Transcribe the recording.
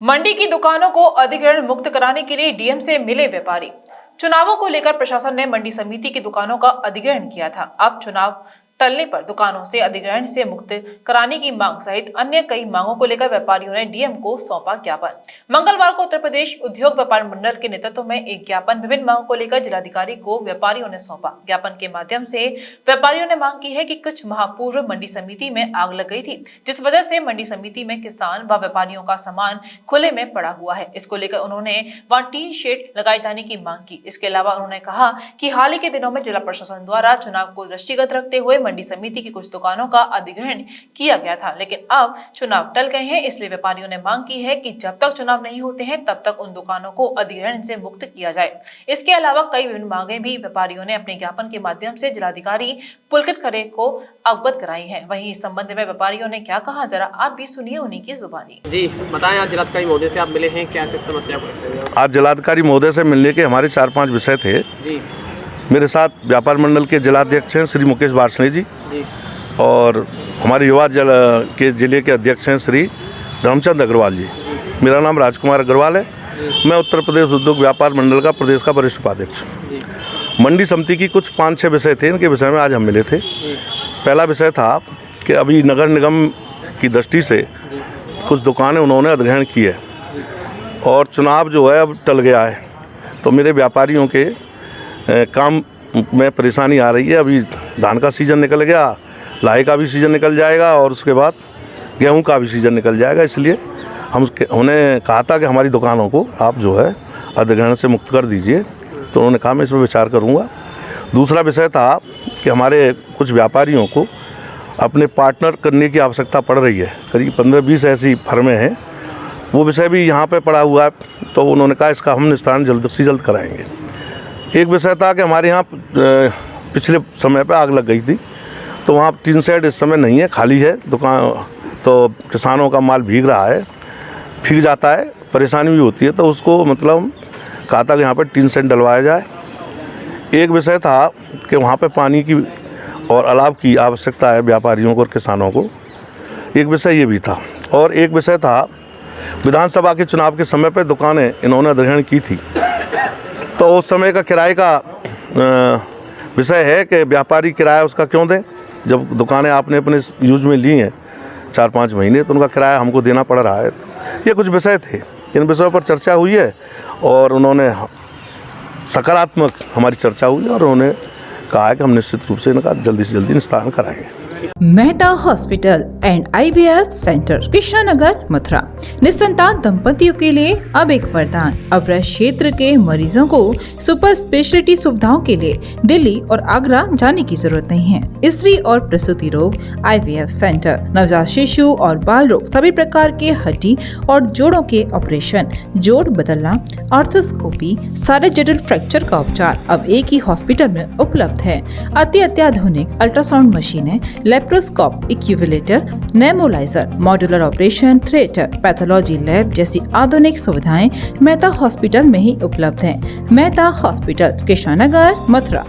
मंडी की दुकानों को अधिग्रहण मुक्त कराने के लिए डीएम से मिले व्यापारी। चुनावों को लेकर प्रशासन ने मंडी समिति की दुकानों का अधिग्रहण किया था। अब चुनाव टलने पर दुकानों से अधिग्रहण से मुक्त कराने की मांग सहित अन्य कई मांगों को लेकर व्यापारियों ने डीएम को सौंपा ज्ञापन। मंगलवार को उत्तर प्रदेश उद्योग व्यापार मंडल के नेतृत्व में एक ज्ञापन विभिन्न मांगों को लेकर जिलाधिकारी को व्यापारियों ने सौंपा। ज्ञापन के माध्यम से व्यापारियों ने मांग की है कि कुछ माह पूर्व मंडी समिति में आग लग गई थी, जिस वजह से मंडी समिति में किसान व व्यापारियों का सामान खुले में पड़ा हुआ है। इसको लेकर उन्होंने वहां टीन शेड लगाए जाने की मांग की। इसके अलावा उन्होंने कहा कि हाल ही के दिनों में जिला प्रशासन द्वारा चुनाव को दृष्टिगत रखते हुए मंडी समिति की कुछ दुकानों का अधिग्रहण किया गया था, लेकिन अब चुनाव टल गए हैं। इसलिए व्यापारियों ने मांग की है कि जब तक चुनाव नहीं होते हैं तब तक उन दुकानों को अधिग्रहण से मुक्त किया जाए। इसके अलावा कई विभिन्न मांगे भी व्यापारियों ने अपने ज्ञापन के माध्यम से जिलाधिकारी पुलकित खरे को अवगत कराई है। वहीं इस संबंध में व्यापारियों ने क्या कहा, जरा आप भी सुनिए उन्हीं की जुबानी। जी बताएं, आज जिलाधिकारी महोदय से आप मिले हैं, क्या समस्या को? आज जिलाधिकारी महोदय से मिलने के हमारे 4-5 विषय थे। जी मेरे साथ व्यापार मंडल के जिलाध्यक्ष हैं श्री मुकेश बारसणे जी, जी और हमारे युवा जिले के अध्यक्ष हैं श्री धर्मचंद अग्रवाल जी। मेरा नाम राजकुमार अग्रवाल है। मैं उत्तर प्रदेश उद्योग व्यापार मंडल का प्रदेश का वरिष्ठ उपाध्यक्ष। मंडी समिति की कुछ 5-6 विषय थे, इनके विषय में आज हम मिले थे। पहला विषय था कि अभी नगर निगम की दृष्टि से कुछ दुकानें उन्होंने अधिग्रहण की है और चुनाव जो है अब टल गया है, तो मेरे व्यापारियों के काम में परेशानी आ रही है। अभी धान का सीज़न निकल गया, लाए का भी सीज़न निकल जाएगा और उसके बाद गेहूं का भी सीज़न निकल जाएगा। इसलिए उन्हें कहा था कि हमारी दुकानों को आप जो है अधिग्रहण से मुक्त कर दीजिए, तो उन्होंने कहा मैं इस पर विचार करूँगा। दूसरा विषय था कि हमारे कुछ व्यापारियों को अपने पार्टनर करने की आवश्यकता पड़ रही है। करीब 15-20 ऐसी फर्में हैं, वो विषय भी यहाँ पे पड़ा हुआ है, तो उन्होंने कहा इसका हम निस्तारण जल्द से जल्द कराएंगे। एक विषय था कि हमारे यहाँ पिछले समय पे आग लग गई थी, तो वहाँ टीन शेड इस समय नहीं है, खाली है दुकान, तो किसानों का माल भीग रहा है, भीग जाता है, परेशानी भी होती है, तो उसको मतलब कहा था कि यहाँ पर टीन शेड डलवाया जाए। एक विषय था कि वहाँ पे पानी की और अलाव की आवश्यकता है व्यापारियों को और किसानों को, एक विषय ये भी था। और एक विषय था विधानसभा के चुनाव के समय पे दुकानें इन्होंने अधिग्रहण की थी, तो उस समय का किराए का विषय है कि व्यापारी किराया उसका क्यों दें, जब दुकानें आपने अपने यूज में ली हैं 4-5 महीने, तो उनका किराया हमको देना पड़ रहा है। ये कुछ विषय थे, इन विषयों पर चर्चा हुई है और उन्होंने सकारात्मक हमारी चर्चा हुई और उन्होंने कहा है कि हम निश्चित रूप से इनका जल्दी से जल्दी निस्तारण कराएंगे। Mehta hospital and IVF centre, Krishnanagar, Mathura. निसंतान दंपतियों के लिए अब एक वरदान। अब क्षेत्र के मरीजों को सुपर स्पेशलिटी सुविधाओं के लिए दिल्ली और आगरा जाने की जरूरत नहीं है। स्त्री और प्रसूति रोग IVF सेंटर, नवजात शिशु और बाल रोग, सभी प्रकार के हड्डी और जोड़ों के ऑपरेशन, जोड़ बदलना, ऑर्थोस्कोपी, सारे जटिल फ्रैक्चर का उपचार अब एक ही हॉस्पिटल में उपलब्ध है। अत्याधुनिक अल्ट्रासाउंड मशीनें, लेप्रोस्कोप, इक्यूविलेटर, nebuliser, modular operation theatre, pathology lab जैसी आधुनिक सुविधाएं मेहता हॉस्पिटल में ही उपलब्ध हैं। मेहता हॉस्पिटल, कृष्णानगर, मथुरा।